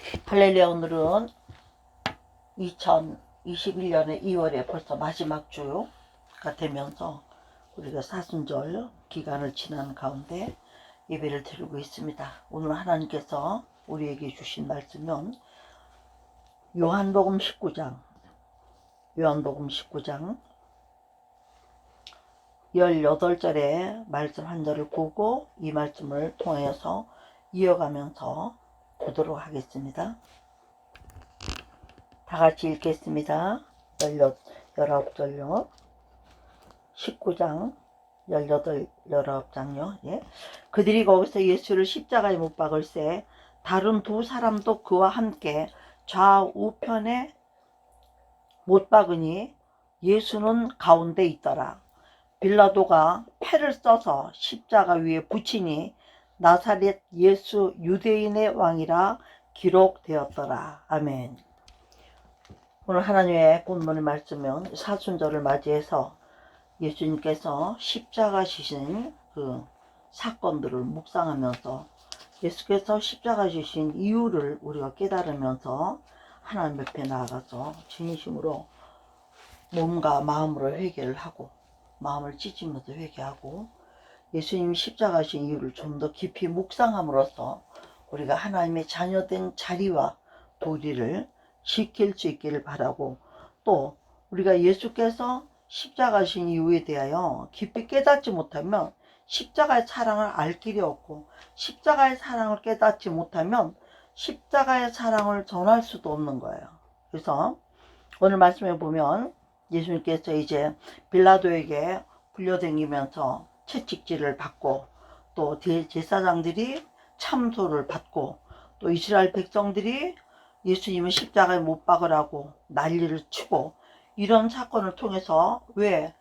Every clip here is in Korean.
할렐루야. 오늘은 2021년의 2월에 벌써 마지막 주가 되면서 우리가 사순절 기간을 지난 가운데 예배를 드리고 있습니다. 오늘 하나님께서 우리에게 주신 말씀은 요한복음 19장 18절의 말씀 한 절을 보고 이 말씀을 통해서 이어가면서 보도록 하겠습니다. 다 같이 읽겠습니다. 19절요. 19장 19장요. 예. 그들이 거기서 예수를 십자가에 못 박을새 다른 두 사람도 그와 함께 좌우편에 못 박으니 예수는 가운데 있더라. 빌라도가 패를 써서 십자가 위에 붙이니 나사렛 예수 유대인의 왕이라 기록되었더라. 아멘. 오늘 하나님의 본문의 말씀은 사순절을 맞이해서 예수님께서 십자가 지신 그 사건들을 묵상하면서 예수께서 십자가 지신 이유를 우리가 깨달으면서 하나님 옆에 나아가서 진심으로 몸과 마음으로 회개를 하고 마음을 찢으면서 회개하고 예수님이 십자가 지신 이유를 좀 더 깊이 묵상함으로써 우리가 하나님의 자녀된 자리와 도리를 지킬 수 있기를 바라고, 또 우리가 예수께서 십자가 지신 이유에 대하여 깊이 깨닫지 못하면 십자가의 사랑을 알 길이 없고, 십자가의 사랑을 깨닫지 못하면 십자가의 사랑을 전할 수도 없는 거예요. 그래서 오늘 말씀에 보면 예수님께서 이제 빌라도에게 불려다니면서 채찍질을 받고, 또 제사장들이 참소를 받고, 또 이스라엘 백성들이 예수님은 십자가에 못 박으라고 난리를 치고, 이런 사건을 통해서 왜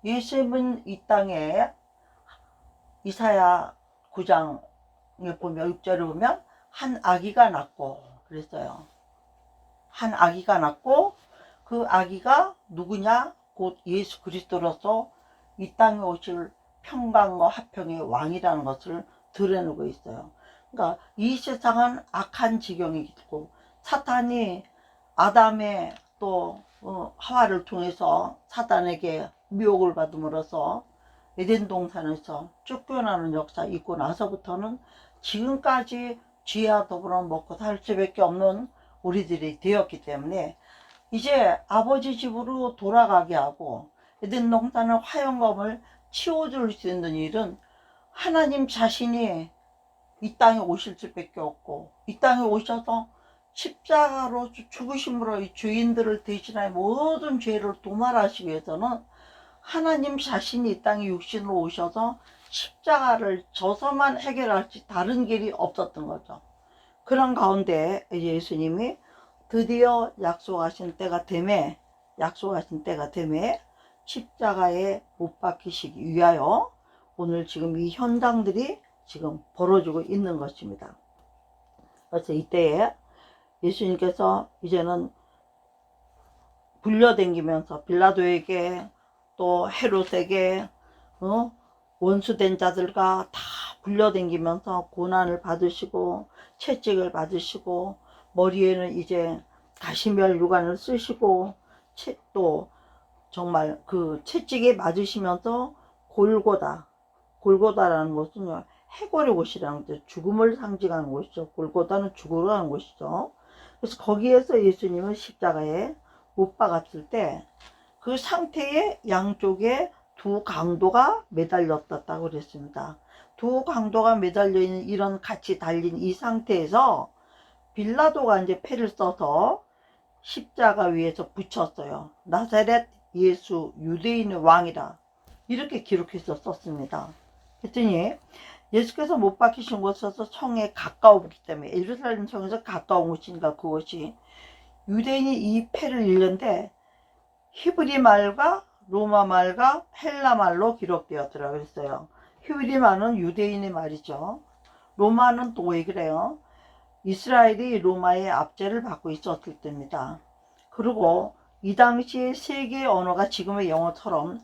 예수님은 이 땅에 이사야 9장에 보면 6절에 보면 한 아기가 낳고 그랬어요. 한 아기가 낳고 그 아기가 누구냐? 곧 예수 그리스도로서 이 땅에 오실 평강과 화평의 왕이라는 것을 드러내고 있어요. 그러니까 이 세상은 악한 지경이 있고, 사탄이 아담의 또 하와를 통해서 사탄에게 미혹을 받음으로써 에덴 동산에서 쫓겨나는 역사 있고 나서부터는 지금까지 쥐와 더불어 먹고 살 수밖에 없는 우리들이 되었기 때문에 이제 아버지 집으로 돌아가게 하고 에덴 동산의 화영검을 치워줄 수 있는 일은 하나님 자신이 이 땅에 오실 수밖에 없고, 이 땅에 오셔서 십자가로 죽으심으로 이 죄인들을 대신하여 모든 죄를 도말하시기 위해서는 하나님 자신이 이 땅에 육신으로 오셔서 십자가를 져서만 해결할지 다른 길이 없었던 거죠. 그런 가운데 예수님이 드디어 약속하신 때가 되매 십자가에 못 박히시기 위하여 오늘 지금 이 현장들이 지금 벌어지고 있는 것입니다. 그래서 이때에 예수님께서 이제는 불려다니면서 빌라도에게 또 헤롯에게 원수된 자들과 다 불려다니면서 고난을 받으시고 채찍을 받으시고 머리에는 이제 가시멸 유관을 쓰시고 또 정말 그 채찍에 맞으시면서 골고다라는 것은 해골의 곳이라는 거죠. 죽음을 상징하는 곳이죠. 골고다는 죽으러 가는 곳이죠. 그래서 거기에서 예수님은 십자가에 못 박았을 때 그 상태에 양쪽에 두 강도가 매달렸다고 그랬습니다. 두 강도가 매달려 있는 이런 같이 달린 이 상태에서 빌라도가 이제 패를 써서 십자가 위에서 붙였어요. 나사렛 예수 유대인의 왕이라 이렇게 기록해서 썼습니다. 그랬더니 예수께서 못 박히신 곳에서 성에 가까웠기 때문에, 예루살렘 성에서 가까운 곳이니까 그곳이 유대인이 이 패를 읽는데 히브리 말과 로마 말과 헬라 말로 기록되었더라고 그랬어요. 히브리 말은 유대인의 말이죠. 로마는 또 왜 그래요? 이스라엘이 로마의 압제를 받고 있었을 때입니다. 그리고 이 당시에 세계의 언어가 지금의 영어처럼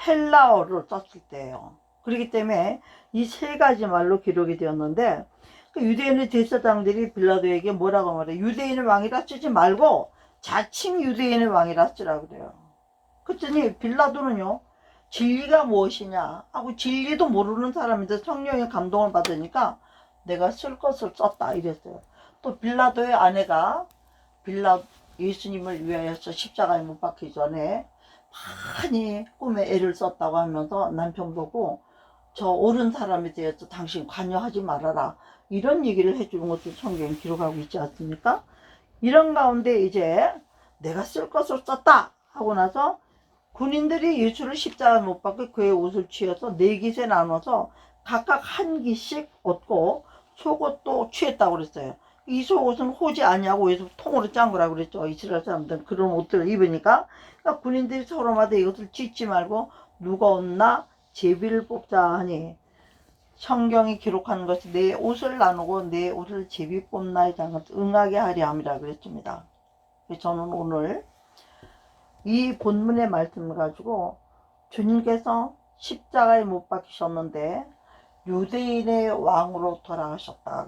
헬라어를 썼을 때예요. 그렇기 때문에 이 세 가지 말로 기록이 되었는데, 그 유대인의 대제사장들이 빌라도에게 뭐라고 말해? 유대인의 왕이라 쓰지 말고 자칭 유대인의 왕이라 쓰라고 그래요. 그랬더니 빌라도는요, 진리가 무엇이냐 하고 진리도 모르는 사람인데 성령의 감동을 받으니까 내가 쓸 것을 썼다 이랬어요. 또 빌라도의 아내가 예수님을 위하여서 십자가에 못 박히기 전에 많이 꿈에 애를 썼다고 하면서 남편 보고 저 옳은 사람에 대해서 당신 관여하지 말아라 이런 얘기를 해주는 것도 성경에 기록하고 있지 않습니까? 이런 가운데 이제 내가 쓸 것을 썼다 하고 나서 군인들이 예수를 십자가에 못 박고 그의 옷을 취해서 네 깃에 나눠서 각각 한 깃씩 얻고 속옷도 취했다고 그랬어요. 이 속옷은 호지 아니하고 여기서 통으로 짠 거라고 그랬죠. 이스라엘 사람들은 그런 옷들을 입으니까. 그러니까 군인들이 서로마다 이것을 찢지 말고 누가 얻나 제비를 뽑자 하니 성경이 기록하는 것이 내 옷을 나누고 내 옷을 제비 뽑나의 장을 응하게 하려 함이라 그랬습니다. 저는 오늘 이 본문의 말씀을 가지고 주님께서 십자가에 못 박히셨는데 유대인의 왕으로 돌아가셨다.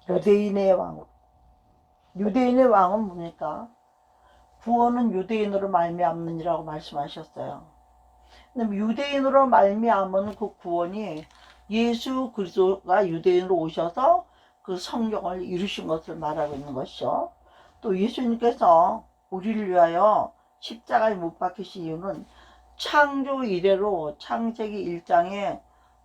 유대인의 왕으로. 유대인의 왕은 뭡니까? 구원은 유대인으로 말미암느니라고 말씀하셨어요. 근데 유대인으로 말미암은 그 구원이 예수 그리스도가 유대인으로 오셔서 그 성경을 이루신 것을 말하고 있는 것이죠. 또 예수님께서 우리를 위하여 십자가에 못 박히신 이유는 창조 이래로 창세기 1장에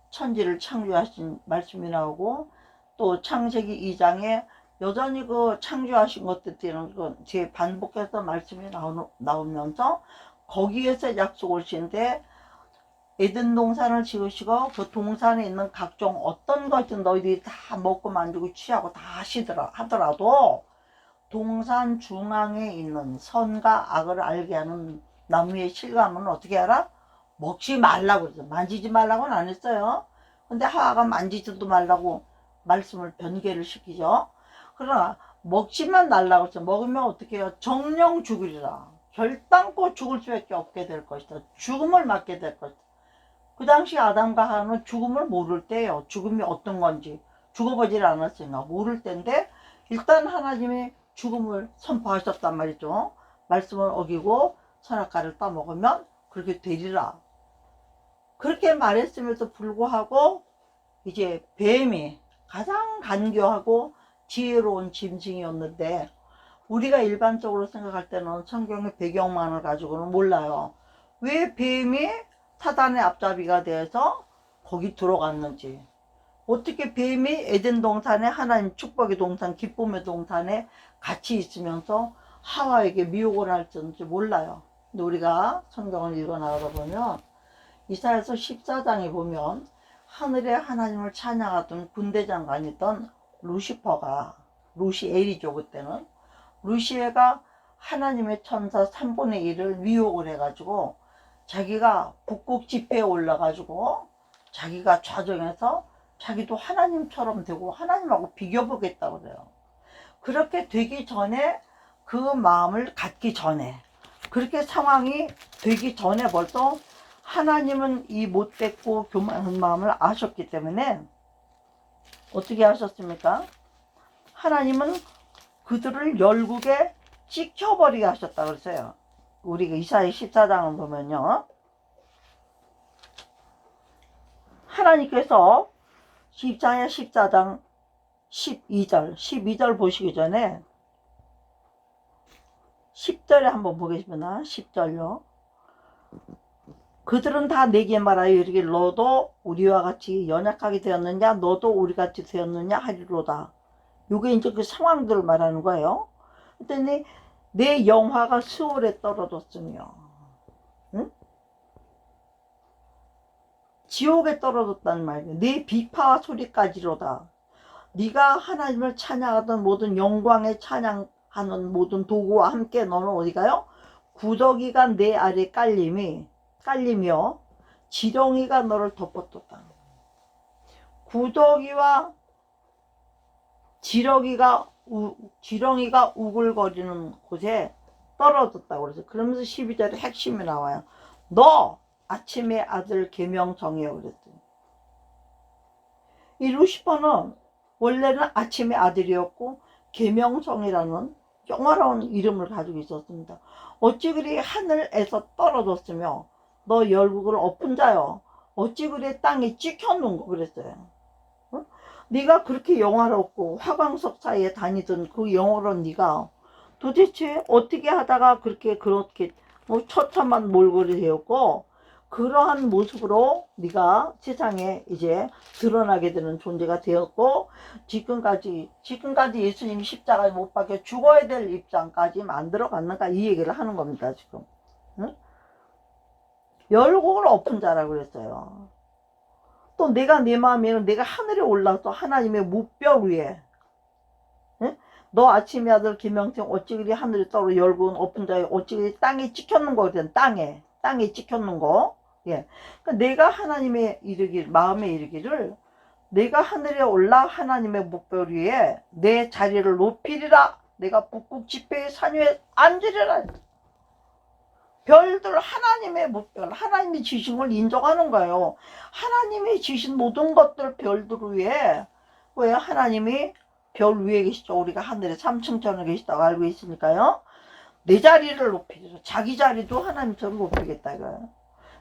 천지를 창조하신 말씀이 나오고 또 창세기 2장에 여전히 그 창조하신 것들은 제 반복해서 말씀이 나오면서 거기에서 약속을 주신데 에덴 동산을 지으시고 그 동산에 있는 각종 어떤 것은 너희들이 다 먹고 만들고 취하고 다 하더라도 동산 중앙에 있는 선과 악을 알게 하는 나무의 실감은 어떻게 알아? 먹지 말라고 했어요. 만지지 말라고는 안 했어요. 근데 하와가 만지지도 말라고 말씀을 변개를 시키죠. 그러나 먹지만 말라고 했어요. 먹으면 어떻게 해요? 정령 죽으리라. 결단코 죽을 수밖에 없게 될 것이다. 죽음을 맞게 될 것이다. 그 당시 아담과 하와는 죽음을 모를 때예요. 죽음이 어떤 건지 죽어보질 않았으니까 모를 때인데 일단 하나님이 죽음을 선포하셨단 말이죠. 말씀을 어기고 선악과를 따먹으면 그렇게 되리라. 그렇게 말했음에도 불구하고 이제 뱀이 가장 간교하고 지혜로운 짐승이었는데 우리가 일반적으로 생각할 때는 성경의 배경만을 가지고는 몰라요. 왜 뱀이 사단의 앞잡이가 돼서 거기 들어갔는지, 어떻게 뱀이 에덴 동산에 하나님 축복의 동산, 기쁨의 동산에 같이 있으면서 하와에게 미혹을 할지 몰라요. 근데 우리가 성경을 읽어 나가다 보면 이사야서 14장에 보면 하늘에 하나님을 찬양하던 군대장관이던 루시엘이죠. 그때는 루시엘가 하나님의 천사 3분의 1을 미혹을 해가지고 자기가 북극 지폐에 올라가지고 자기가 좌정해서 자기도 하나님처럼 되고 하나님하고 비교보겠다고 그래요. 그렇게 되기 전에 그 마음을 갖기 전에 그렇게 상황이 되기 전에 벌써 하나님은 이 못됐고 교만한 마음을 아셨기 때문에 어떻게 하셨습니까? 하나님은 그들을 열국에 찍혀버리게 하셨다고 그랬어요. 우리가 이사야 14장을 보면요. 하나님께서 이사야 14장 12절 보시기 전에 10절에 한번 보겠습니다. 10절요. 그들은 다 내게 말하여 이르기를 너도 우리와 같이 연약하게 되었느냐 너도 우리같이 되었느냐 하리로다. 요게 이제 그 상황들을 말하는 거예요. 그랬더니 내 영화가 수월에 떨어졌으며 응? 지옥에 떨어졌단 말이에요. 내 비파와 소리까지로다. 네가 하나님을 찬양하던 모든 영광에 찬양하는 모든 도구와 함께 너는 어디 가요? 구더기가 내 아래 깔리며 지렁이가 너를 덮어뒀다. 구더기와 지렁이가 우글거리는 곳에 떨어졌다고 그래서 그러면서 12절에 핵심이 나와요. 너 아침의 아들 계명정이여 그랬더니 이 루시퍼는 원래는 아침의 아들이었고 계명성이라는 영화로운 이름을 가지고 있었습니다. 어찌 그리 하늘에서 떨어졌으며 너 열국을 엎은 자여 어찌 그리 땅에 찍혀놓은 거 그랬어요. 어? 네가 그렇게 영화롭고 화광석 사이에 다니던 그 영화로운 네가 도대체 어떻게 하다가 그렇게 처참한 몰골이 되었고 그러한 모습으로 네가 세상에 이제 드러나게 되는 존재가 되었고 지금까지 예수님이 십자가에 못 박혀 죽어야 될 입장까지 만들어 갔는가 이 얘기를 하는 겁니다. 지금 응? 열국을 엎은 자라고 그랬어요. 또 내가 내 마음에는 내가 하늘에 올라서 하나님의 무뼈 위에 응? 너 아침의 아들 김영생 어찌 그리 하늘에 떨어 열국은 엎은 자에 어찌 그리 땅에 찍혔는 거 그랬더니 땅에 찍혔는 거. 예. 그러니까 내가 하나님의 마음에 이르기를 내가 하늘에 올라 하나님의 무뼈 위에 내 자리를 높이리라. 내가 북극 지폐의 산 위에 앉으리라. 별들 하나님의 무뼈, 하나님이 지신 걸 인정하는 거예요. 하나님이 지신 모든 것들 별들 위에 왜 하나님이 별 위에 계시죠. 우리가 하늘에 3층천에 계시다고 알고 있으니까요. 내 자리를 높이리라. 자기 자리도 하나님처럼 높이겠다 이거예요.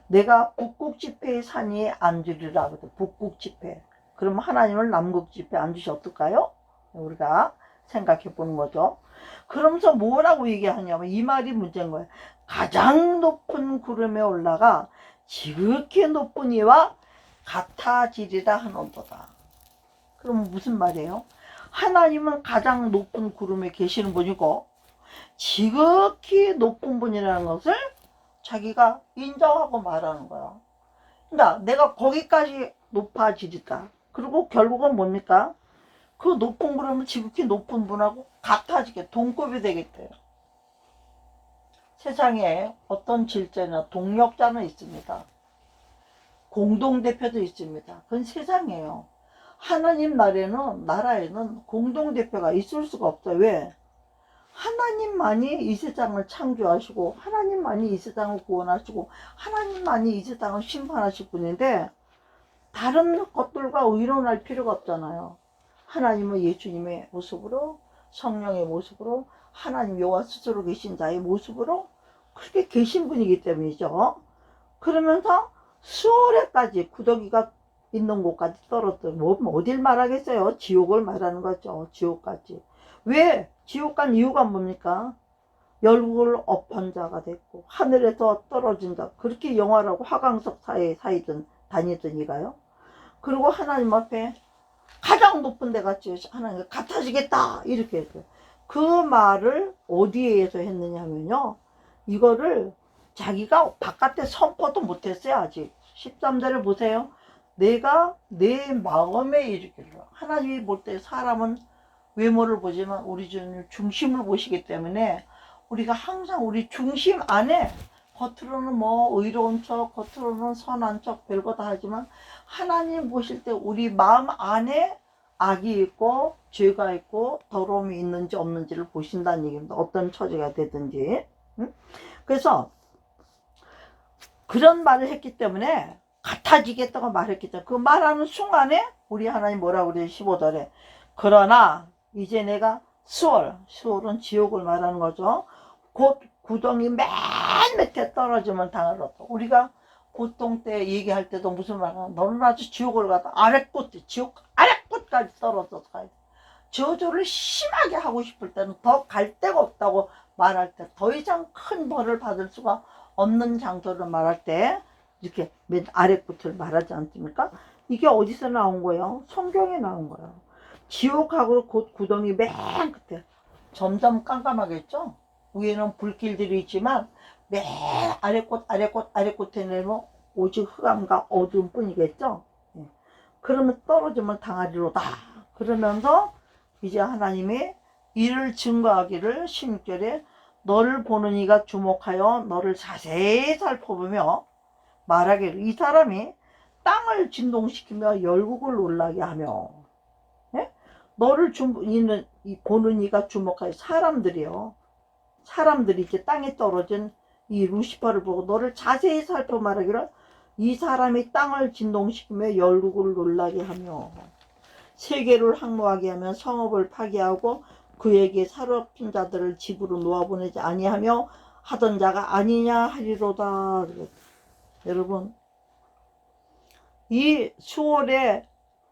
내가 북극 지폐의 산 위에 앉으리라 하거든. 북극 지폐. 그럼 하나님을 남극 지폐에 앉으셨을까요? 우리가 생각해 보는 거죠. 그러면서 뭐라고 얘기하냐면 이 말이 문제인 거예요. 가장 높은 구름에 올라가 지극히 높은 이와 같아지리라 하는도다. 그럼 무슨 말이에요? 하나님은 가장 높은 구름에 계시는 분이고 지극히 높은 분이라는 것을 자기가 인정하고 말하는 거야. 그러니까 내가 거기까지 높아지리다. 그리고 결국은 뭡니까? 그 높은 구름은 지극히 높은 분하고 같아지게 동급이 되겠대요. 세상에 어떤 질서나 동력자는 있습니다. 공동대표도 있습니다. 그건 세상이에요. 하나님 나라에는 공동대표가 있을 수가 없어요. 왜? 하나님만이 이 세상을 창조하시고 하나님만이 이 세상을 구원하시고 하나님만이 이 세상을 심판하실 분인데 다른 것들과 의논할 필요가 없잖아요. 하나님은 예수님의 모습으로 성령의 모습으로 하나님 여호와 스스로 계신 자의 모습으로 그렇게 계신 분이기 때문이죠. 그러면서 수월에까지 구더기가 있는 곳까지 떨어져 뭐 어딜 말하겠어요. 지옥을 말하는 거죠. 지옥까지. 왜? 지옥 간 이유가 뭡니까? 열국을 엎은 자가 됐고 하늘에서 떨어진 자 그렇게 영화라고 화광석 사이에 다니던 이가요. 그리고 하나님 앞에 가장 높은 데 같이 하나님 같아지겠다 이렇게 했어요. 그 말을 어디에서 했느냐 하면요. 이거를 자기가 바깥에 선포도 못했어요. 아직 13절을 보세요. 내가 내 마음에 이르기를 하나님이 볼 때 사람은 외모를 보지만 우리 주님 중심을 보시기 때문에 우리가 항상 우리 중심 안에 겉으로는 뭐 의로운 척 겉으로는 선한 척 별거 다 하지만 하나님 보실 때 우리 마음 안에 악이 있고 죄가 있고 더러움이 있는지 없는지를 보신다는 얘기입니다. 어떤 처지가 되든지. 응? 그래서 그런 말을 했기 때문에 같아지겠다고 말했기 때문에 그 말하는 순간에 우리 하나님 뭐라고 그래요? 15절에 그러나 이제 내가 수월은 지옥을 말하는 거죠. 곧 구덩이 맨 밑에 떨어지면 당하라. 우리가 고통 때 얘기할 때도 무슨 말이야? 너는 아주 지옥을 가다 지옥 아래끝까지 떨어져서 가야 돼. 저주를 심하게 하고 싶을 때는 더 갈 데가 없다고 말할 때 더 이상 큰 벌을 받을 수가 없는 장소를 말할 때 이렇게 맨 아래끝을 말하지 않습니까? 이게 어디서 나온 거예요? 성경에 나온 거예요. 지옥하고 곧 구덩이 맨 끝에 점점 깜깜하겠죠? 위에는 불길들이 있지만 맨 아래꽃에 내면 오직 흑암과 어두움 뿐이겠죠? 그러면 떨어지면 당하리로다. 그러면서 이제 하나님이 이를 증거하기를 16절에 너를 보는 이가 주목하여 너를 자세히 살펴보며 말하기를 이 사람이 땅을 진동시키며 열국을 놀라게 하며 너를 보는 이가 주목하여 사람들이 이제 땅에 떨어진 이 루시퍼를 보고 너를 자세히 살펴 말하기를 이 사람이 땅을 진동시키며 열국을 놀라게 하며 세계를 항모하게 하면 성읍을 파괴하고 그에게 사로잡힌 자들을 집으로 놓아보내지 아니하며 하던 자가 아니냐 하리로다. 여러분, 이 수월에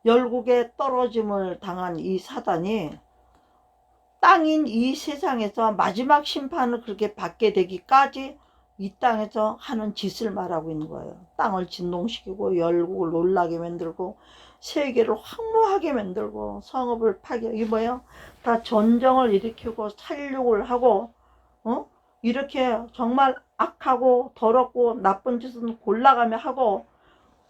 열국에 떨어짐을 당한 이 사단이 땅인 이 세상에서 마지막 심판을 그렇게 받게 되기까지 이 땅에서 하는 짓을 말하고 있는 거예요. 땅을 진동시키고 열국을 놀라게 만들고 세계를 황무하게 만들고 성읍을 파괴, 이게 뭐예요? 다 전쟁을 일으키고 살육을 하고 이렇게 정말 악하고 더럽고 나쁜 짓은 골라가며 하고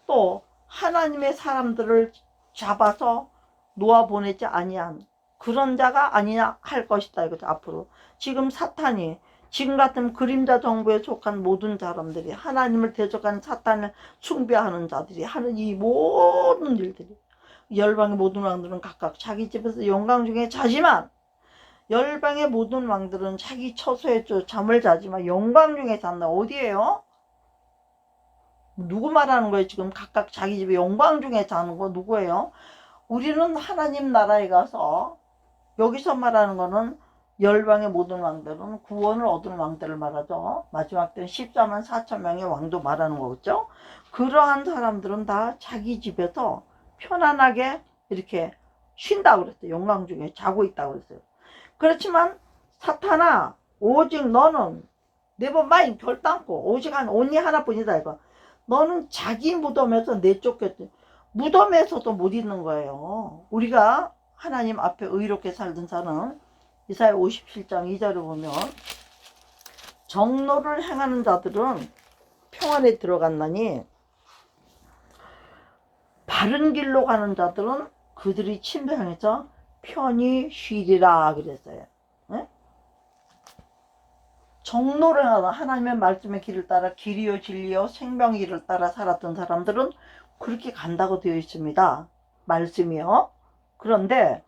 또 하나님의 사람들을 잡아서 놓아보내지 아니한 그런 자가 아니냐 할 것이다 이거죠. 앞으로 지금 사탄이 지금 같은 그림자 정부에 속한 모든 사람들이 하나님을 대적한 사탄을 숭배하는 자들이 하는 이 모든 일들이 열방의 모든 왕들은 각각 자기 집에서 영광 중에 자지만 열방의 모든 왕들은 자기 처소에 잠을 자지만 영광 중에 잔다. 어디에요? 누구 말하는 거예요? 지금 각각 자기 집에 영광 중에 자는 거 누구예요? 우리는 하나님 나라에 가서 여기서 말하는 거는 열방의 모든 왕들은 구원을 얻은 왕들을 말하죠. 마지막 때는 14만 4천 명의 왕도 말하는 거겠죠. 그러한 사람들은 다 자기 집에서 편안하게 이렇게 쉰다고 그랬어요. 영광 중에 자고 있다고 그랬어요. 그렇지만 사탄아 오직 너는 네버 마인 결단코 오직 한 온리 하나뿐이다 이거. 너는 자기 무덤에서 내쫓겼대. 무덤에서도 못 있는 거예요. 우리가 하나님 앞에 의롭게 살던 자는 이사야 57장 2절을 보면 정로를 행하는 자들은 평안에 들어갔나니 바른 길로 가는 자들은 그들이 침상에서 편히 쉬리라 그랬어요. 네? 정로를 행하는 하나님의 말씀의 길을 따라 길이요 진리요 생명의 길을 따라 살았던 사람들은 그렇게 간다고 되어 있습니다. 말씀이요. 그런데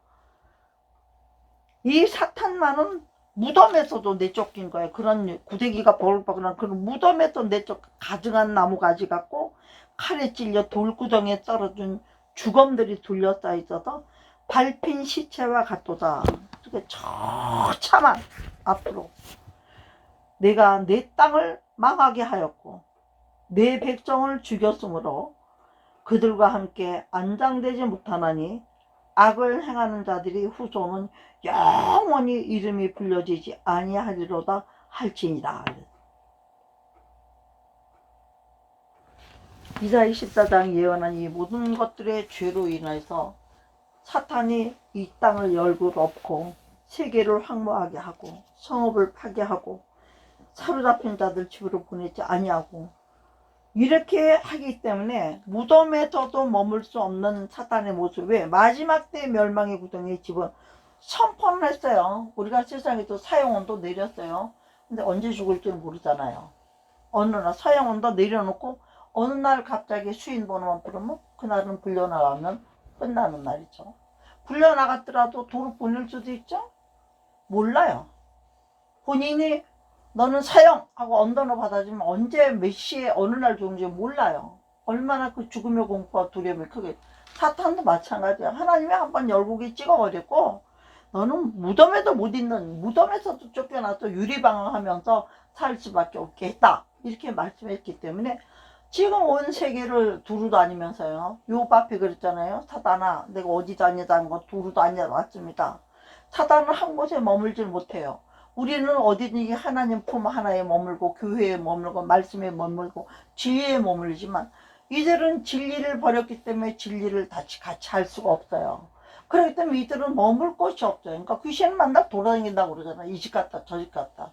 이 사탄만은 무덤에서도 내쫓긴 거예요. 그런 구데기가 버글버글한 그런 무덤에서 내쫓 가증한 나무 가지 같고 칼에 찔려 돌구덩이에 떨어진 주검들이 둘러싸여 있어서 밟힌 시체와 같도다. 이렇게 처참한 앞으로 내가 내 땅을 망하게 하였고 내 백성을 죽였으므로 그들과 함께 안장되지 못하나니 악을 행하는 자들이 후손은 영원히 이름이 불려지지 아니하리로다 할지니라. 이사야 14장 예언한 이 모든 것들의 죄로 인해서 사탄이 이 땅을 열고 엎고 세계를 황무하게 하고 성읍을 파괴하고 사로잡힌 자들 집으로 보내지 아니하고 이렇게 하기 때문에 무덤에서도 머물 수 없는 사탄의 모습. 왜? 마지막 때 멸망의 구덩이에 집은 선포를 했어요. 우리가 세상에도 사형원도 내렸어요. 근데 언제 죽을지 모르잖아요. 어느 날 사형원도 내려놓고 어느 날 갑자기 수인 번호만 부르면 그날은 불려나가면 끝나는 날이죠. 불려나갔더라도 도로 보낼 수도 있죠? 몰라요. 본인이 너는 사형하고 언더너 받아주면 언제 몇 시에 어느 날 죽는지 몰라요. 얼마나 그 죽음의 공포와 두려움이 크게. 사탄도 마찬가지야. 하나님이 한번 열국이 찍어버렸고 너는 무덤에도 못 있는 무덤에서도 쫓겨나서 유리방황하면서 살 수밖에 없게 했다. 이렇게 말씀했기 때문에 지금 온 세계를 두루 다니면서요. 욥 앞에 그랬잖아요. 사단아 내가 어디 다니다는 거 두루 다녀왔습니다. 사단은 한 곳에 머물질 못해요. 우리는 어디든지 하나님 품 하나에 머물고 교회에 머물고 말씀에 머물고 진리에 머물지만 이들은 진리를 버렸기 때문에 진리를 같이 할 수가 없어요. 그렇기 때문에 이들은 머물 곳이 없어요. 그러니까 귀신 만나 돌아다닌다고 그러잖아요. 이 집 갔다 저 집 갔다.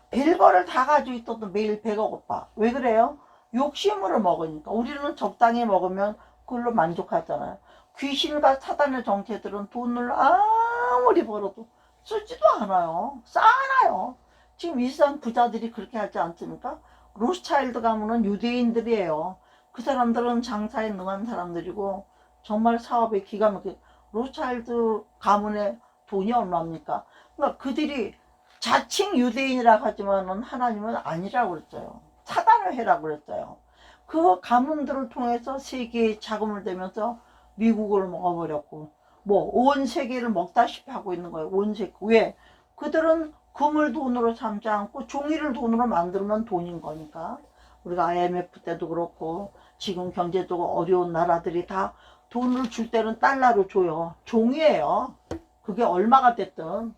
별거를 다 가지고 있어도 매일 배가 고파. 왜 그래요? 욕심으로 먹으니까. 우리는 적당히 먹으면 그걸로 만족하잖아요. 귀신과 사단의 정체들은 돈을 아무리 벌어도 쓰지도 않아요. 싸나요. 지금 이 세상 부자들이 그렇게 하지 않습니까? 로스차일드 가문은 유대인들이에요. 그 사람들은 장사에 능한 사람들이고 정말 사업에 기가 막히게. 로스차일드 가문의 돈이 얼마입니까? 그러니까 그들이 자칭 유대인이라 하지만은 하나님은 아니라고 그랬어요. 사단을 해라고 그랬어요. 그 가문들을 통해서 세계에 자금을 대면서 미국을 먹어버렸고 뭐 온 세계를 먹다시피 하고 있는 거예요. 온 세계. 왜? 그들은 금을 돈으로 삼지 않고 종이를 돈으로 만들면 돈인 거니까. 우리가 IMF 때도 그렇고 지금 경제적으로 어려운 나라들이 다 돈을 줄 때는 달러로 줘요. 종이에요. 그게 얼마가 됐든.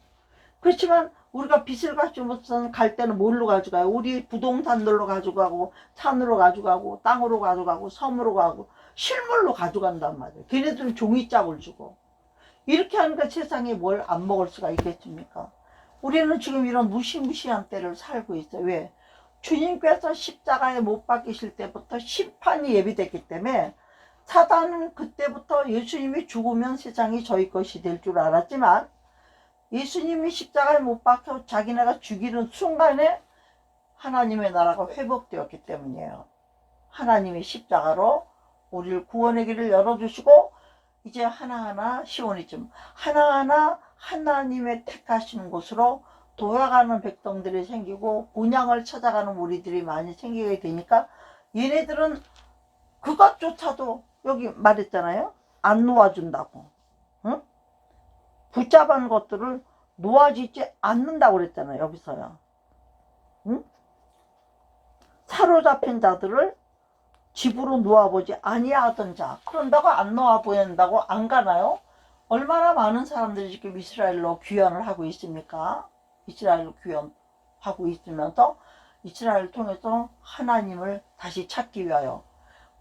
그렇지만 우리가 빚을 가지고선 갈 때는 뭘로 가져가요? 우리 부동산들로 가져가고 산으로 가져가고 땅으로 가져가고 섬으로 가고 실물로 가져간단 말이에요. 걔네들은 종이짝을 주고. 이렇게 하니까 세상에 뭘 안 먹을 수가 있겠습니까? 우리는 지금 이런 무시무시한 때를 살고 있어요. 왜? 주님께서 십자가에 못 박히실 때부터 심판이 예비됐기 때문에 사단은 그때부터 예수님이 죽으면 세상이 저희 것이 될 줄 알았지만 예수님이 십자가에 못 박혀 자기네가 죽이는 순간에 하나님의 나라가 회복되었기 때문이에요. 하나님이 십자가로 우리를 구원의 길을 열어주시고 이제 하나하나 시온이쯤 하나하나 하나님의 택하시는 곳으로 돌아가는 백성들이 생기고 본향을 찾아가는 우리들이 많이 생기게 되니까 얘네들은 그것조차도 여기 말했잖아요. 안 놓아준다고. 응? 붙잡은 것들을 놓아지지 않는다고 그랬잖아요. 여기서요. 응? 사로잡힌 자들을 집으로 놓아보지 아니하던 자. 그런다고 안 놓아 보낸다고 안 가나요? 얼마나 많은 사람들이 지금 이스라엘로 귀환을 하고 있습니까? 이스라엘로 귀환하고 있으면서 이스라엘을 통해서 하나님을 다시 찾기 위하여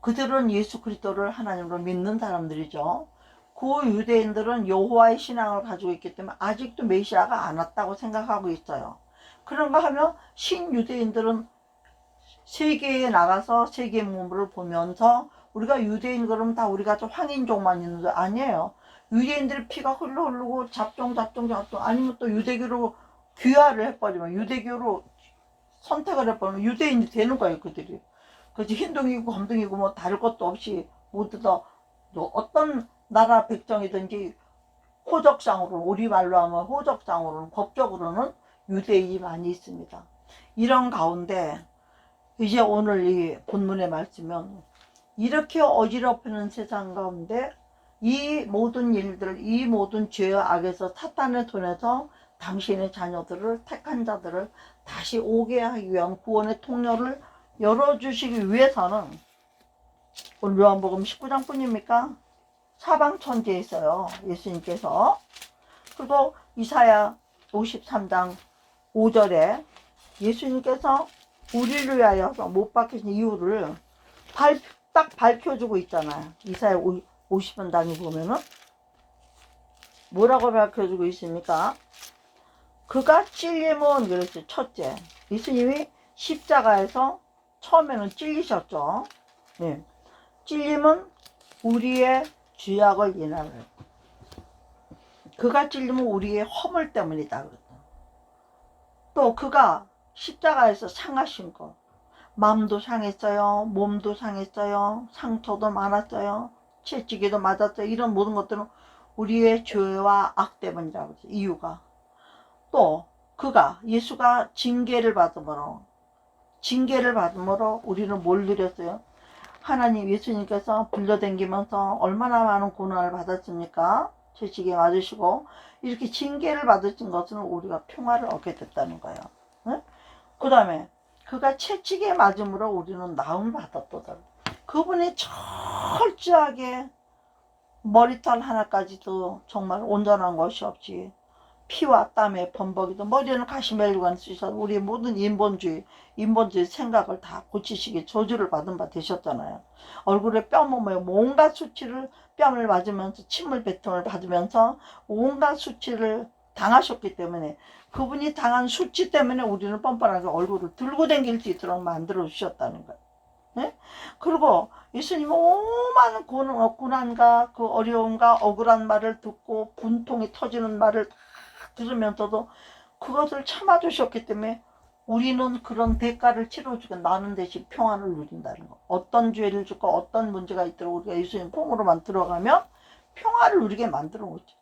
그들은 예수 그리스도를 하나님으로 믿는 사람들이죠. 그 유대인들은 여호와의 신앙을 가지고 있기 때문에 아직도 메시아가 안 왔다고 생각하고 있어요. 그런가 하면 신유대인들은 세계에 나가서 세계 문물을 보면서 우리가 유대인 그러면 다 우리가 좀 황인족만 있는 줄 아니에요. 유대인들의 피가 흘러흐르고 잡종 아니면 또 유대교로 귀화를 해버리면 유대교로 선택을 해버리면 유대인이 되는 거예요. 그들이. 그지 흰둥이고 검둥이고 뭐 다를 것도 없이 모두 다 어떤 나라 백성이든지 호적상으로 우리말로 하면 호적상으로는 법적으로는 유대인이 많이 있습니다. 이런 가운데 이제 오늘 이 본문의 말씀은 이렇게 어지럽히는 세상 가운데 이 모든 일들, 이 모든 죄와 악에서 사탄의 손에서 당신의 자녀들을 택한 자들을 다시 오게 하기 위한 구원의 통로를 열어주시기 위해서는 오늘 요한복음 19장 뿐입니까? 사방천지에 있어요. 예수님께서. 그리고 이사야 53장 5절에 예수님께서 우리를 위하여서 못 박히신 이유를 딱 밝혀주고 있잖아요. 이사야 50장에 보면은 뭐라고 밝혀주고 있습니까? 그가 찔림은 그랬어요. 첫째, 예수님이 십자가에서 처음에는 찔리셨죠. 네. 찔림은 우리의 죄악을 인하여 그가 찔림은 우리의 허물 때문이다. 또 그가 십자가에서 상하신 것 마음도 상했어요. 몸도 상했어요. 상처도 많았어요. 채찍에도 맞았어요. 이런 모든 것들은 우리의 죄와 악 때문이라고 했어요. 이유가. 또 그가 예수가 징계를 받음으로 우리는 뭘 누렸어요? 하나님 예수님께서 불려댕기면서 얼마나 많은 고난을 받았습니까? 채찍에 맞으시고 이렇게 징계를 받으신 것은 우리가 평화를 얻게 됐다는 거예요. 네? 그 다음에 그가 채찍에 맞음으로 우리는 나음을 받았도다. 그분이 철저하게 머리털 하나까지도 정말 온전한 것이 없이 피와 땀에 범벅이도 머리는 가시멜류관 쓰셔서 우리의 모든 인본주의 생각을 다 고치시기 저주를 받은 바 되셨잖아요. 얼굴에 뼈몸에 온갖 수치를 뺨을 맞으면서 침을 배통을 받으면서 온갖 수치를 당하셨기 때문에 그분이 당한 수치 때문에 우리는 뻔뻔하게 얼굴을 들고 다닐 수 있도록 만들어 주셨다는 거예요. 네? 그리고 예수님은 오만 고난과 그 어려움과 억울한 말을 듣고 분통이 터지는 말을 다 들으면서도 그것을 참아주셨기 때문에 우리는 그런 대가를 치러주고 나는 대신 평안을 누린다는 거. 어떤 죄를 짓고 어떤 문제가 있도록 우리가 예수님 품으로만 들어가면 평화를 누리게 만들어 놓죠.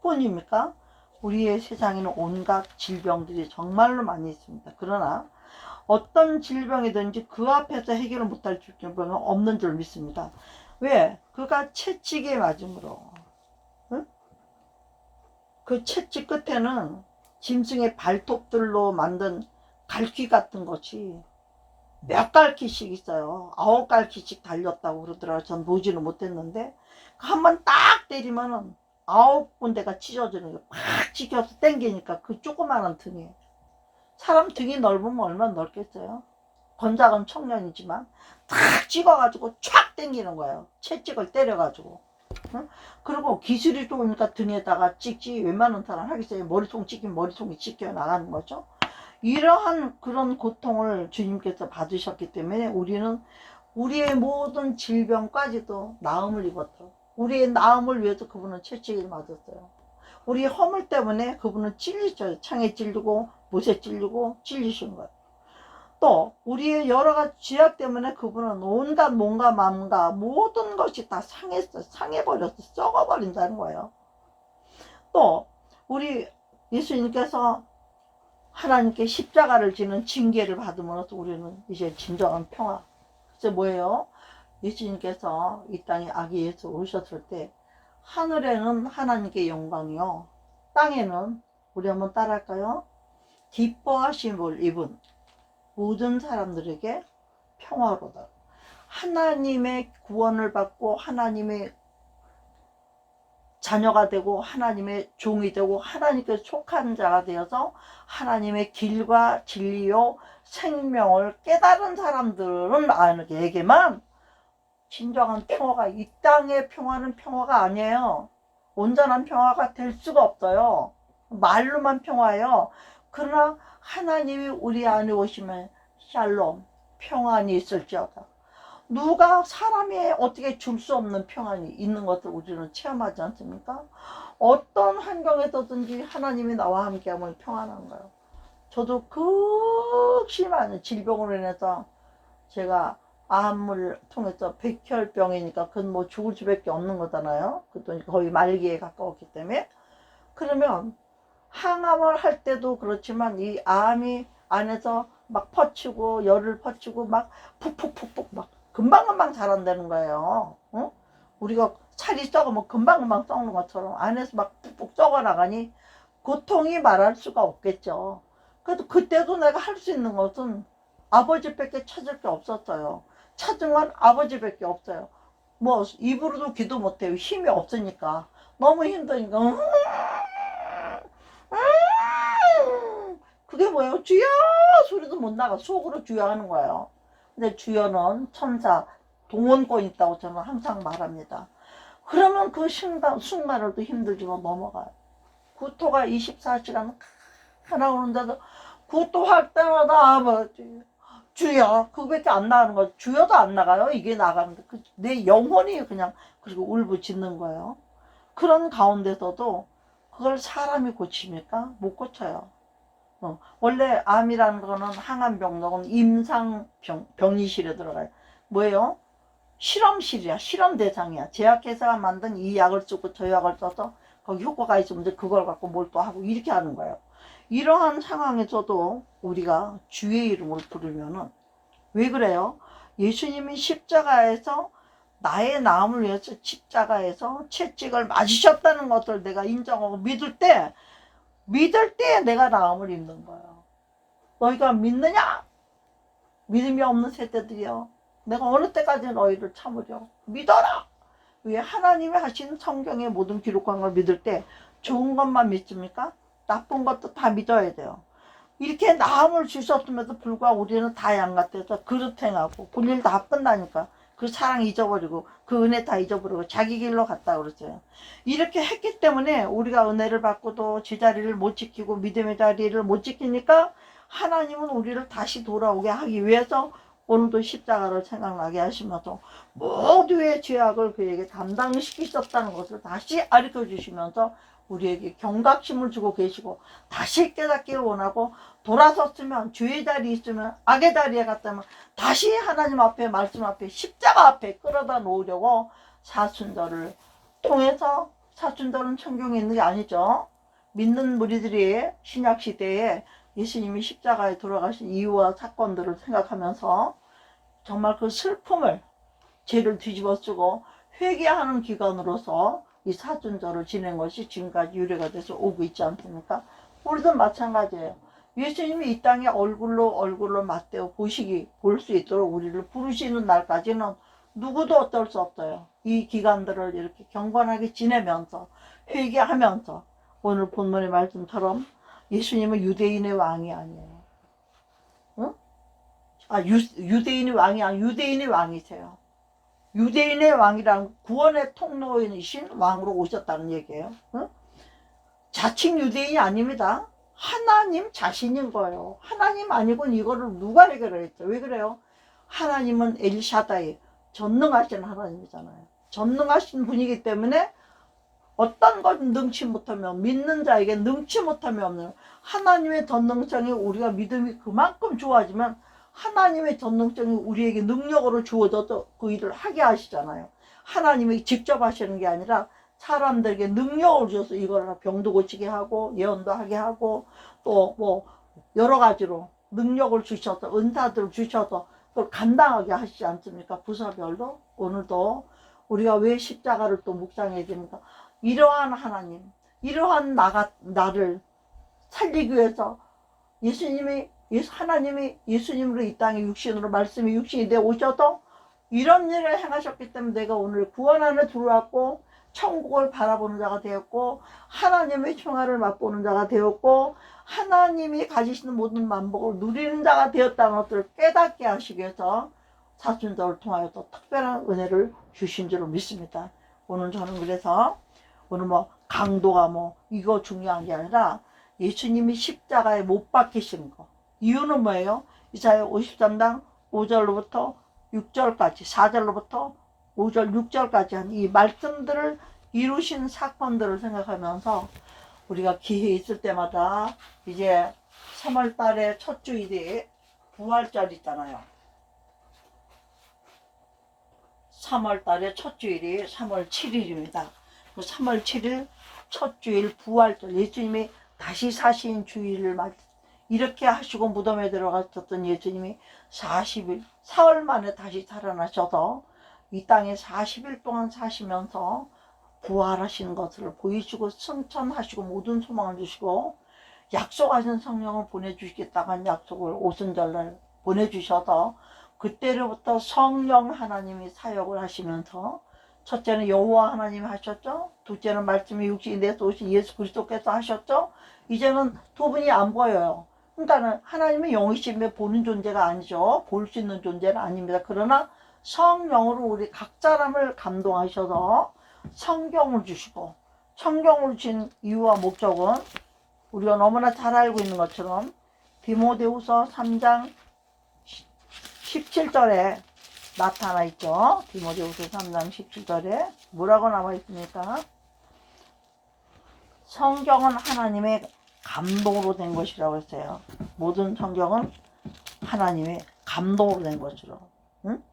뿐입니까? 우리의 세상에는 온갖 질병들이 정말로 많이 있습니다. 그러나 어떤 질병이든지 그 앞에서 해결을 못할 질병은 없는 줄 믿습니다. 왜? 그가 채찍에 맞음으로 그 채찍 끝에는 짐승의 발톱들로 만든 갈퀴 같은 것이 몇 갈퀴씩 있어요. 9갈퀴씩 달렸다고 그러더라고요. 전 보지는 못했는데 한 번 딱 때리면은 9군데가 찢어지는 게 팍 찢겨서 땡기니까 그 조그마한 등에, 사람 등이 넓으면 얼마나 넓겠어요. 건장한 청년이지만 탁 찍어가지고 촥 땡기는 거예요. 채찍을 때려가지고. 응? 그리고 기술이 좋으니까 등에다가 찍지, 웬만한 사람 하겠어요. 머리통 찍히면 머리통이 찢겨 나가는 거죠. 이러한 그런 고통을 주님께서 받으셨기 때문에 우리는 우리의 모든 질병까지도 나음을 입었다. 우리의 나음을 위해서 그분은 채찍을 맞았어요. 우리의 허물 때문에 그분은 찔리죠. 창에 찔리고 못에 찔리고 찔리신 거예요. 또 우리의 여러 가지 죄악 때문에 그분은 온갖 몸과 마음과 모든 것이 다 상했어. 상해버렸어. 썩어버린다는 거예요. 또 우리 예수님께서 하나님께 십자가를 지는 징계를 받음으로써 우리는 이제 진정한 평화. 그래서 뭐예요? 예수님께서 이 땅에 아기 예수 오셨을 때 하늘에는 하나님께 영광이요, 땅에는, 우리 한번 따라할까요? 기뻐하심을 입은 모든 사람들에게 평화로다. 하나님의 구원을 받고 하나님의 자녀가 되고 하나님의 종이 되고 하나님께 속한 자가 되어서 하나님의 길과 진리요 생명을 깨달은 사람들에게만 진정한 평화가, 이 땅의 평화는 평화가 아니에요. 온전한 평화가 될 수가 없어요. 말로만 평화예요. 그러나 하나님이 우리 안에 오시면 샬롬, 평안이 있을지어다. 누가 사람이 어떻게 줄 수 없는 평안이 있는 것을 우리는 체험하지 않습니까? 어떤 환경에서든지 하나님이 나와 함께하면 평안한 거예요. 저도 극심한 질병으로 인해서 제가 암을 통해서 백혈병이니까 그건 뭐 죽을 수밖에 없는 거잖아요. 그것도 거의 말기에 가까웠기 때문에. 그러면 항암을 할 때도 그렇지만 이 암이 안에서 막 퍼치고 열을 퍼치고 막 푹푹푹푹 막 금방금방 자란다는 거예요. 어? 우리가 살이 썩으면 금방금방 썩는 것처럼 안에서 막 푹푹 썩어 나가니 고통이 말할 수가 없겠죠. 그래도 그때도 내가 할 수 있는 것은 아버지밖에 찾을 게 없었어요. 찾은 건 아버지밖에 없어요. 뭐 입으로도 기도 못해요. 힘이 없으니까. 너무 힘드니까 그게 뭐예요? 주여 소리도 못 나가. 속으로 주여 하는 거예요. 근데 주여는 천사 동원권 있다고 저는 항상 말합니다. 그러면 그 순간을도 힘들지만 넘어가요. 구토가 24시간 하나 오는데도 구토할 때마다 아버지 주여 그거밖에 안 나가는 거죠. 주여도 안 나가요. 이게 나가는데 내 영혼이 그냥 그리고 울부짖는 거예요. 그런 가운데서도 그걸 사람이 고칩니까? 못 고쳐요. 원래 암이라는 거는 항암병동은 임상병리실에 들어가요. 뭐예요? 실험실이야. 실험 대상이야. 제약회사가 만든 이 약을 쓰고 저 약을 써서 거기 효과가 있으면 그걸 갖고 뭘 또 하고 이렇게 하는 거예요. 이러한 상황에서도 우리가 주의 이름을 부르면은 왜 그래요? 예수님이 십자가에서 나의 나음을 위해서 십자가에서 채찍을 맞으셨다는 것을 내가 인정하고 믿을 때 내가 나음을 입는 거예요. 너희가 믿느냐? 믿음이 없는 세대들이여, 내가 어느 때까지 너희를 참으려? 믿어라. 왜 하나님이 하신 성경의 모든 기록한 걸 믿을 때 좋은 것만 믿습니까? 나쁜 것도 다 믿어야 돼요. 이렇게 나음을 주셨음에도 불구하고 우리는 다 양같아서 그릇 행하고 볼일 다 끝나니까 그 사랑 잊어버리고 그 은혜 다 잊어버리고 자기 길로 갔다 그랬어요. 이렇게 했기 때문에 우리가 은혜를 받고도 제자리를 못 지키고 믿음의 자리를 못 지키니까 하나님은 우리를 다시 돌아오게 하기 위해서 오늘도 십자가를 생각나게 하시면서 모두의 죄악을 그에게 담당시키셨다는 것을 다시 가르쳐 주시면서 우리에게 경각심을 주고 계시고 다시 깨닫기를 원하고 돌아섰으면 죄의 자리에 있으면 악의 자리에 갔다면 다시 하나님 앞에 말씀 앞에 십자가 앞에 끌어다 놓으려고 사순절을 통해서, 사순절은 성경에 있는 게 아니죠. 믿는 무리들이 신약시대에 예수님이 십자가에 돌아가신 이유와 사건들을 생각하면서 정말 그 슬픔을, 죄를 뒤집어 쓰고 회개하는 기간으로서 이 사순절을 지낸 것이 지금까지 유래가 돼서 오고 있지 않습니까? 우리도 마찬가지예요. 예수님이 이 땅에 얼굴로 맞대어 볼 수 있도록 우리를 부르시는 날까지는 누구도 어쩔 수 없어요. 이 기간들을 이렇게 경건하게 지내면서 회개하면서 오늘 본문의 말씀처럼 예수님은 유대인의 왕이 아니에요. 응? 유대인의 왕이 아니에요. 유대인의 왕이세요. 유대인의 왕이란 구원의 통로이신 왕으로 오셨다는 얘기예요. 응? 자칭 유대인이 아닙니다. 하나님 자신인 거예요. 하나님 아니고는 이거를 누가 해결했죠? 왜 그래요? 하나님은 엘샤다이, 전능하신 하나님이잖아요. 전능하신 분이기 때문에 어떤 것 능치 못하면, 믿는 자에게 능치 못함이 없는 하나님의 전능성이, 우리가 믿음이 그만큼 좋아지면 하나님의 전능성이 우리에게 능력으로 주어져서 그 일을 하게 하시잖아요. 하나님이 직접 하시는 게 아니라 사람들에게 능력을 주셔서 이걸 병도 고치게 하고 예언도 하게 하고 또 뭐 여러 가지로 능력을 주셔서 은사들을 주셔서 그걸 감당하게 하시지 않습니까? 부서별로. 오늘도 우리가 왜 십자가를 또 묵상해야 됩니까? 이러한 하나님, 이러한 나를 살리기 위해서 하나님이 예수님으로 이 땅에 육신으로 말씀이 육신이 되어 오셔서 이런 일을 행하셨기 때문에 내가 오늘 구원 안에 들어왔고 천국을 바라보는 자가 되었고 하나님의 평화를 맛보는 자가 되었고 하나님이 가지시는 모든 만복을 누리는 자가 되었다는 것을 깨닫게 하시기 위해서 사순절을 통하여 또 특별한 은혜를 주신 줄로 믿습니다. 오늘 저는 그래서 오늘 뭐 강도가 뭐 이거 중요한 게 아니라 예수님이 십자가에 못 박히신 거. 이유는 뭐예요? 이사야 53장 5절로부터 6절까지 4절로부터 5절 6절까지 한 이 말씀들을 이루신 사건들을 생각하면서 우리가 기회 있을 때마다 이제 3월 달에 첫 주일이 부활절 있잖아요. 3월 달에 첫 주일이 3월 7일입니다. 3월 7일 첫 주일 부활절, 예수님이 다시 사신 주일을 이렇게 하시고 무덤에 들어가셨던 예수님이 40일, 사흘 만에 다시 살아나셔서 이 땅에 40일 동안 사시면서 부활하시는 것을 보이시고 승천하시고 모든 소망을 주시고 약속하신 성령을 보내주시겠다고 한 약속을 오순절날 보내주셔서 그때로부터 성령 하나님이 사역을 하시면서 첫째는 여호와 하나님이 하셨죠. 둘째는 말씀이 육신이 돼서 오신 예수 그리스도께서 하셨죠. 이제는 두 분이 안 보여요. 그러니까 하나님의 영이심에 보는 존재가 아니죠. 볼 수 있는 존재는 아닙니다. 그러나 성령으로 우리 각 사람을 감동하셔서 성경을 주시고, 성경을 주신 이유와 목적은 우리가 너무나 잘 알고 있는 것처럼 디모데후서 3장 17절에 나타나 있죠. 디모데후서 3장 17절에 뭐라고 나와 있습니까? 성경은 하나님의 감동으로 된 것이라고 했어요. 모든 성경은 하나님의 감동으로 된 것으로. 응?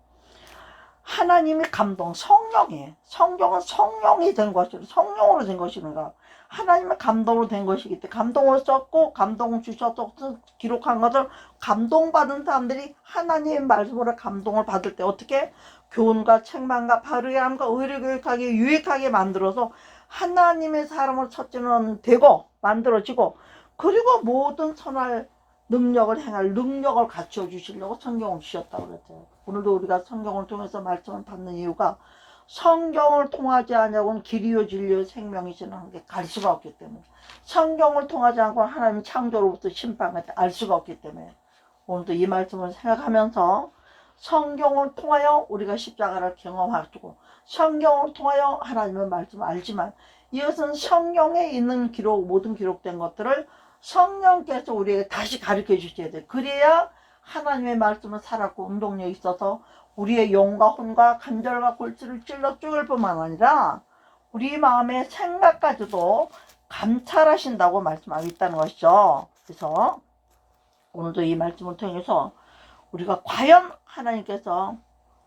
하나님의 감동, 성령이에요. 성경은 성령이 된 것이로, 성령으로 된 것이니까 하나님의 감동으로 된 것이기 때문에 감동을 썼고 감동을 주셔서 기록한 것을 감동받은 사람들이 하나님의 말씀으로 감동을 받을 때 어떻게 교훈과 책망과 바르게 함과 의를 교육하게 유익하게 만들어서 하나님의 사람을 첫째는 되고 만들어지고 그리고 모든 선할 능력을 행할 능력을 갖춰 주시려고 성경을 주셨다고 그랬어요. 오늘도 우리가 성경을 통해서 말씀을 받는 이유가 성경을 통하지 않냐고는 길이요 진리요 생명이시라는 게 갈 수가 없기 때문에 성경을 통하지 않고 하나님 창조로부터 심판을 알 수가 없기 때문에 오늘도 이 말씀을 생각하면서 성경을 통하여 우리가 십자가를 경험하고 성경을 통하여 하나님의 말씀을 알지만 이것은 성경에 있는 기록 모든 기록된 것들을 성령께서 우리에게 다시 가르쳐 주셔야 돼요. 그래야 하나님의 말씀을 살았고 운동력이 있어서 우리의 영과 혼과 간절과 골치를 찔러 죽을 뿐만 아니라 우리 마음의 생각까지도 감찰하신다고 말씀하고 있다는 것이죠. 그래서 오늘도 이 말씀을 통해서 우리가 과연 하나님께서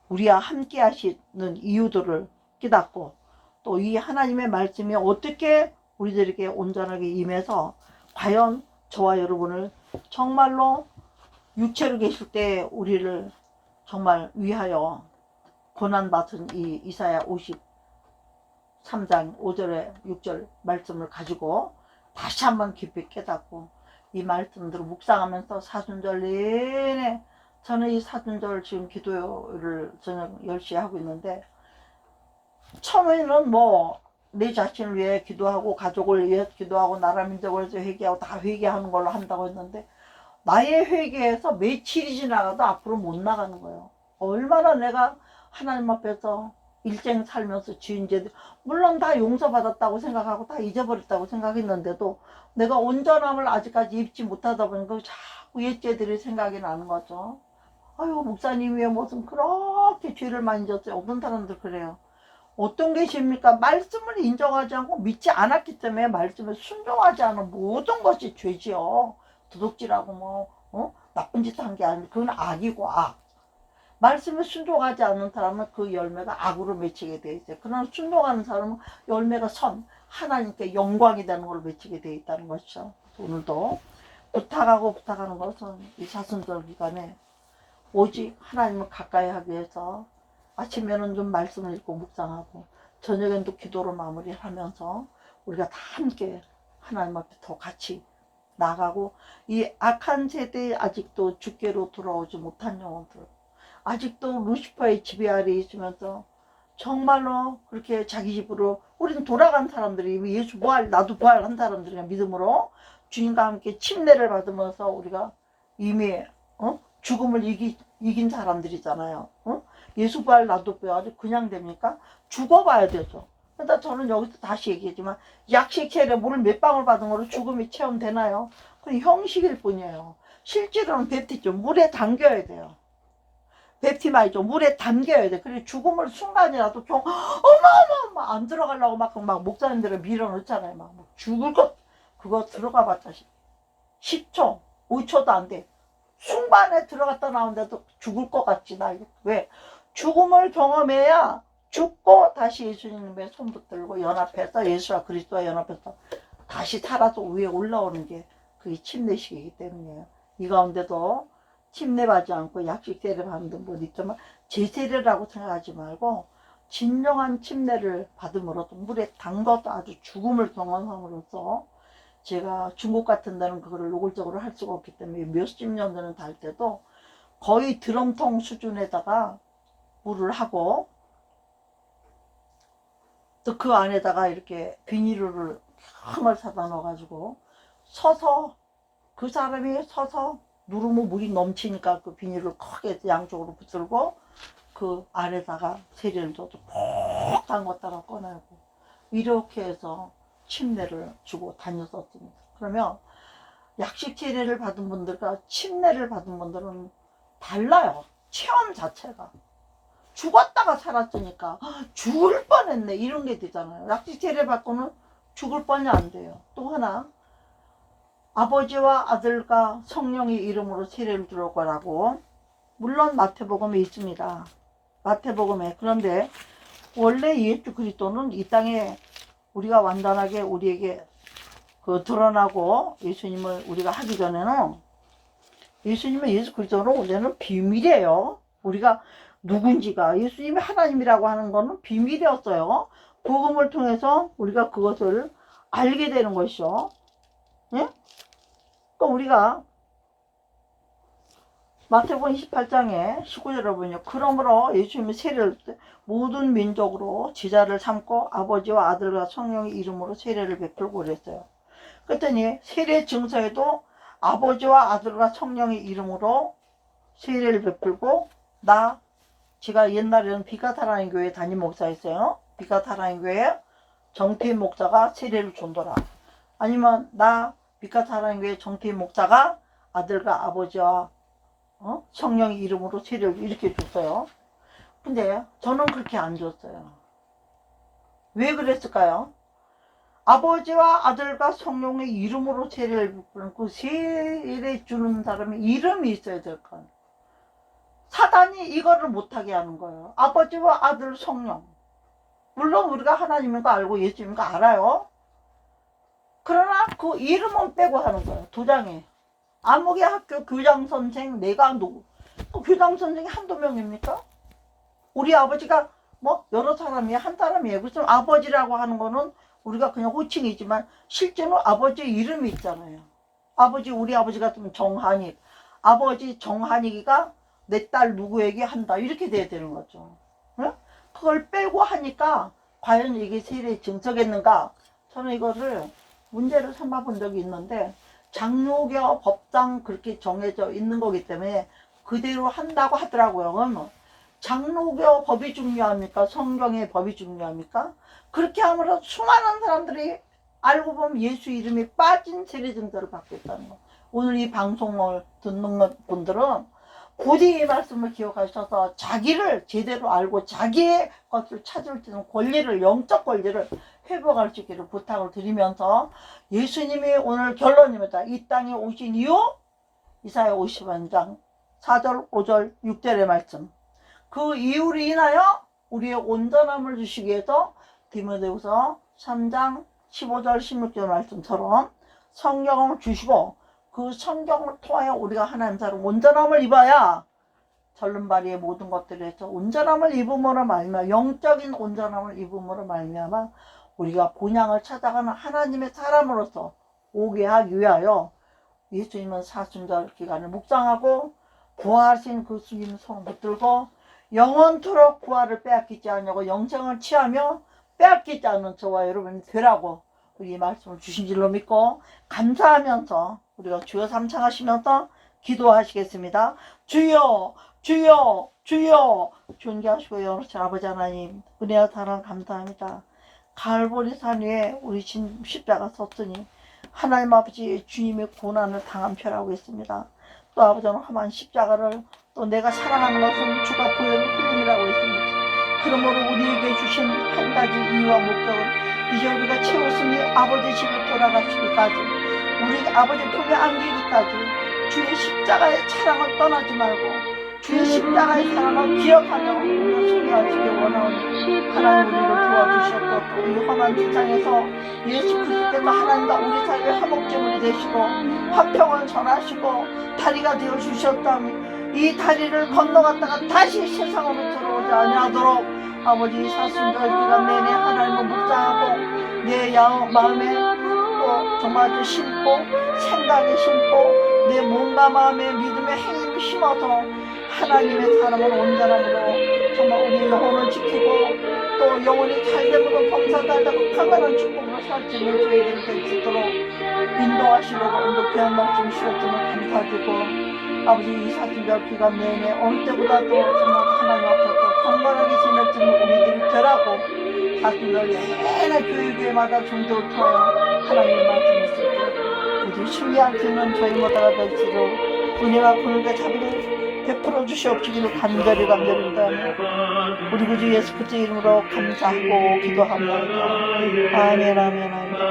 우리와 함께 하시는 이유들을 깨닫고 또 이 하나님의 말씀이 어떻게 우리들에게 온전하게 임해서 과연 저와 여러분을 정말로 육체로 계실 때 우리를 정말 위하여 고난받은 이 이사야 3장 5절에 6절 말씀을 가지고 다시 한번 깊이 깨닫고 이 말씀들을 묵상하면서 사순절 내내 저는 이 사순절 지금 기도를 저녁 10시에 하고 있는데 처음에는 뭐 내 자신을 위해 기도하고 가족을 위해 기도하고 나라 민족을 위해서 회개하고 다 회개하는 걸로 한다고 했는데 나의 회개에서 며칠이 지나가도 앞으로 못 나가는 거예요. 얼마나 내가 하나님 앞에서 일생 살면서 지은 죄들 물론 다 용서받았다고 생각하고 다 잊어버렸다고 생각했는데도 내가 온전함을 아직까지 입지 못하다 보니까 자꾸 옛죄들이 생각이 나는 거죠. 아유 목사님이 무슨 그렇게 죄를 많이 졌어요. 어떤 사람들 그래요. 어떤 게 죄입니까? 말씀을 인정하지 않고 믿지 않았기 때문에 말씀에 순종하지 않은 모든 것이 죄지요. 도둑질하고 나쁜 짓 한 게 아니고 그건 악이고 악. 말씀에 순종하지 않는 사람은 그 열매가 악으로 맺히게 돼 있어요. 그러나 순종하는 사람은 열매가 선, 하나님께 영광이 되는 걸로 맺히게 돼 있다는 것이죠. 오늘도 부탁하는 것은 이 사순절 기간에 오직 하나님을 가까이 하기 위해서 아침에는 좀 말씀을 읽고 묵상하고 저녁엔 또 기도로 마무리를 하면서 우리가 다 함께 하나님 앞에 더 같이 나가고 이 악한 세대에 아직도 주께로 돌아오지 못한 영혼들 아직도 루시퍼의 지배 아래 있으면서 정말로 그렇게 자기 집으로 우리는 돌아간 사람들이 예수 부활 나도 부활한 사람들이 믿음으로 주님과 함께 침례를 받으면서 우리가 이미 죽음을 이긴 사람들이잖아요. 예수 부활 나도 부활 그냥 됩니까? 죽어봐야 되죠. 그러니까 저는 여기서 다시 얘기하지만 약식 체례 물 몇 방울 받은 거로 죽음이 체험되나요? 그건 형식일 뿐이에요. 실제로는 베티죠. 물에 담겨야 돼요. 베티마이죠. 물에 담겨야 돼. 그리고 죽음을 순간이라도 좀 어마어마 안 들어가려고 막 목사님들은 밀어넣잖아요. 막 죽을 것 그거 들어가봤자 10초, 5초도 안 돼. 순간에 들어갔다 나오는데도 죽을 것 같지 나. 왜? 죽음을 경험해야 죽고 다시 예수님의 손 붙들고 연합해서 예수와 그리스도와 연합해서 다시 살아서 위에 올라오는 게 그게 침례식이기 때문이에요. 이 가운데도 침례받지 않고 약식 세례 받는 분 있지만 제세례라고 생각하지 말고 진정한 침례를 받음으로써 물에 담가도 아주 죽음을 경험함으로써 제가 중국 같은 데는 그거를 노골적으로 할 수가 없기 때문에 몇십 년 전에 달 때도 거의 드럼통 수준에다가 물을 하고 또 그 안에다가 이렇게 비닐을 큰 걸 사다 넣어가지고 서서 그 사람이 서서 누르면 물이 넘치니까 그 비닐을 크게 양쪽으로 붙들고 그 안에다가 세례를 줘도 푹 담갔다가 꺼내고 이렇게 해서 침례를 주고 다녔었습니다. 그러면 약식 세례를 받은 분들과 침례를 받은 분들은 달라요. 체험 자체가. 죽었다가 살았으니까 죽을 뻔했네 이런 게 되잖아요. 약식 세례 받고는 죽을 뻔이 안 돼요. 또 하나 아버지와 아들과 성령의 이름으로 세례를 주러 가라고 물론 마태복음에 있습니다. 마태복음에. 그런데 원래 예수 그리스도는 이 땅에 우리가 완전하게 우리에게 드러나고 예수님을 우리가 하기 전에는 예수님의 예수 그리스도는 원래는 비밀이에요. 우리가 누군지가 예수님이 하나님이라고 하는 거는 비밀이었어요. 복음을 통해서 우리가 그것을 알게 되는 것이죠. 예? 그러니까 우리가 마태복음 28장에 19절을 보면요. 그러므로 예수님이 세례를 모든 민족으로 제자를 삼고 아버지와 아들과 성령의 이름으로 세례를 베풀고 그랬어요. 그랬더니 세례 증서에도 아버지와 아들과 성령의 이름으로 세례를 베풀고 제가 옛날에는 비카타라는 교회 담임 목사였어요. 비카타라는 교회 정태인 목사가 세례를 준더라. 아니면 비카타라는 교회 정태인 목사가 아들과 아버지와 성령의 이름으로 세례를 이렇게 줬어요. 근데 저는 그렇게 안 줬어요. 왜 그랬을까요? 아버지와 아들과 성령의 이름으로 세례를 베푸는 그 세례 주는 사람의 이름이 있어야 될 거 아니에요. 사단이 이거를 못하게 하는 거예요. 아버지와 아들 성령. 물론 우리가 하나님인 거 알고 예수님인 거 알아요. 그러나 그 이름은 빼고 하는 거예요. 도장에. 아무개 학교 교장 선생 내가 누구? 그 교장 선생이 한두 명입니까? 우리 아버지가 뭐 여러 사람이 한 사람이에요. 그래서 아버지라고 하는 거는 우리가 그냥 호칭이지만 실제로 아버지 이름이 있잖아요. 아버지, 우리 아버지 같으면 정한익, 아버지 정한익이가 내 딸 누구에게 한다 이렇게 돼야 되는 거죠. 응? 그걸 빼고 하니까 과연 이게 세례 증서겠는가? 저는 이거를 문제를 삼아 본 적이 있는데 장로교 법상 그렇게 정해져 있는 거기 때문에 그대로 한다고 하더라고요. 그러면 장로교 법이 중요합니까? 성경의 법이 중요합니까? 그렇게 하므로 수많은 사람들이 알고 보면 예수 이름이 빠진 세례 증서를 받고 있다는 거. 오늘 이 방송을 듣는 분들은 고디 이 말씀을 기억하셔서 자기를 제대로 알고 자기의 것을 찾을 수 있는 권리를, 영적 권리를 회복할 수 있기를 부탁을 드리면서 예수님이 오늘 결론입니다. 이 땅에 오신 이후 이사야 50장 4절 5절 6절의 말씀, 그 이유로 인하여 우리의 온전함을 주시기 위해서 디모데후서 3장 15절 16절 말씀처럼 성경을 주시고 그 성경을 통하여 우리가 하나님 사람 온전함을 입어야 절름발이의 모든 것들에서 온전함을 입음으로 말미암아, 영적인 온전함을 입음으로 말미암아 우리가 본향을 찾아가는 하나님의 사람으로서 오게 하기 위하여 예수님은 사순절 기간을 묵상하고 부활하신 그 주님 손을 붙들고 영원토록 부활을 빼앗기지 않냐고 영생을 취하며 빼앗기지 않는 저와 여러분이 되라고 우리 말씀을 주신 줄로 믿고 감사하면서 우리가 주여 삼창하시면서 기도하시겠습니다. 주여 주여 주여. 존귀하시고 영원하신 아버지 하나님, 은혜와 사랑 감사합니다. 갈보리 산 위에 우리 십자가 섰으니 하나님 아버지 주님의 고난을 당한 표라고 했습니다. 또 아버지는 험한 십자가를 또 내가 사랑하는 것은 주가 보혈을 흘림이라고 했습니다. 그러므로 우리에게 주신 한 가지 이유와 목적은 이제 우리가 채웠으니 아버지 집에 돌아가시기까지, 우리 아버지 품에 안기기까지 주의 십자가의 사랑을 떠나지 말고 주의 십자가의 사랑을 기억하며 우리가 소개하시길 원하오니 하나님 우리를 도와주셨고 또 이 험한 세상에서 예수 그리스도께서 하나님과 우리 사이의 화목제물이 되시고 화평을 전하시고 다리가 되어주셨다면 이 다리를 건너갔다가 다시 세상으로 들어오지 아니하도록 아버지 사순절 기간 내내 하나님을 묵상하고 내 마음에 또 정말 심고 생각에 심고 내 몸과 마음에 믿음의 행위를 심어서 하나님의 사람을 온전함으로 정말 우리 영혼을 지키고 또 영혼이 잘되고 범사달되고 평안한 축복으로 살 수 있는 저희들이 될 수 있도록 인도하시려고 오늘 귀한 말씀 주셨음을 감사드리고 아버지 이 사순절 기간 내내 어느 때보다도 정말 하나님 앞에서 경건하게 지낼 수 있는 우리들이 되라고 사순절 내내 교회마다 종교를 통하여 하나님의 말씀을 쓰고 우리 신뢰할 수 있는 저희 모두가 될수록 은혜와 긍휼과 자비를 베풀어 주시옵시기를 간절히 기도하며 우리 구주 예수 그리스도 이름으로 감사하고 기도합니다. 아멘 아멘 아멘 아멘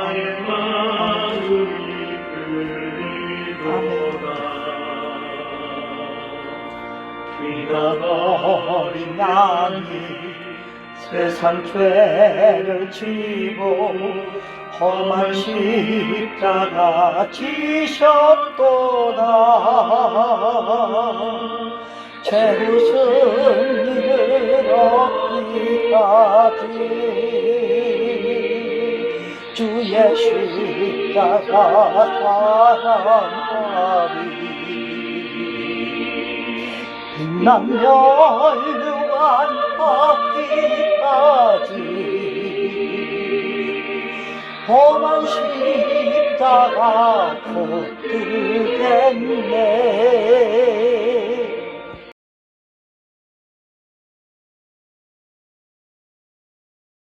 어린 양이 세상 죄를 지고 험한 십자가 지셨도다. 죄의 승리를 얻기까지 주의 십자가 사랑하리. 빛나며 받기까지 험한 십자가 붙들겠네.